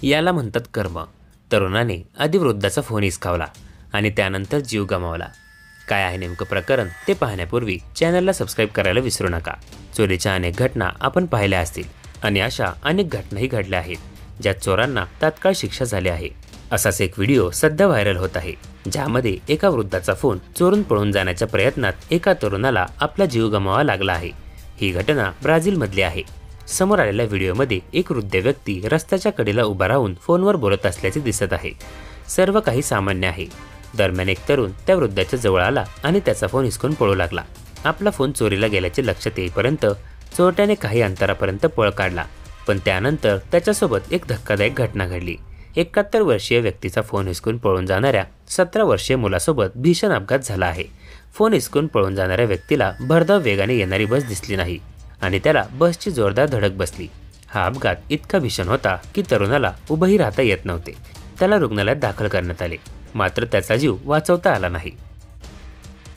याला म्हणतात कर्म। तरुणाने आधी वृद्धाचा फोन हिसकावला आणि त्यानंतर जीव गमावला। काय आहे नेमकं प्रकरण ते पाहण्यापूर्वी चॅनलला सबस्क्राईब करायला विसरू नका। चोरीच्या अनेक घटना आपण पाहिल्या असतील आणि अशा अनेक घटनाही घडल्या आहेत ज्यात चोरांना तात्काळ शिक्षा झाली आहे। असाच एक व्हिडिओ सध्या व्हायरल होत आहे, ज्यामध्ये एका वृद्धाचा फोन चोरून पळून जाण्याच्या प्रयत्नात एका तरुणाला आपला जीव गमवावा लागला आहे। ही घटना ब्राझीलमधली आहे। समोर आलेल्या व्हिडिओमध्ये एक वृद्ध व्यक्ती रस्त्याच्या कडेला उभा राहून फोनवर बोलत असल्याचे दिसत आहे। सर्व काही सामान्य आहे। दरम्यान एक तरुण त्या वृद्धाच्या जवळ आला आणि त्याचा फोन हिसकून पळू लागला। आपला फोन चोरीला गेल्याचे लक्षात येईपर्यंत चोरट्याने काही अंतरापर्यंत पळ काढला, पण त्यानंतर त्याच्यासोबत एक धक्कादायक घटना घडली। 71 वर्षीय व्यक्तीचा फोन हिसकून पळून जाणाऱ्या 17 वर्षीय मुलासोबत भीषण अपघात झाला आहे। फोन हिसकून पळून जाणाऱ्या व्यक्तीला भरधाव वेगाने येणारी बस दिसली नाही आणि त्याला बसची जोरदार धडक बसली। हा अपघात इतका भीषण होता की तरुणाला उभंही राहता येत नव्हते। त्याला रुग्णालयात दाखल करण्यात आले, मात्र त्याचा जीव वाचवता आला नाही।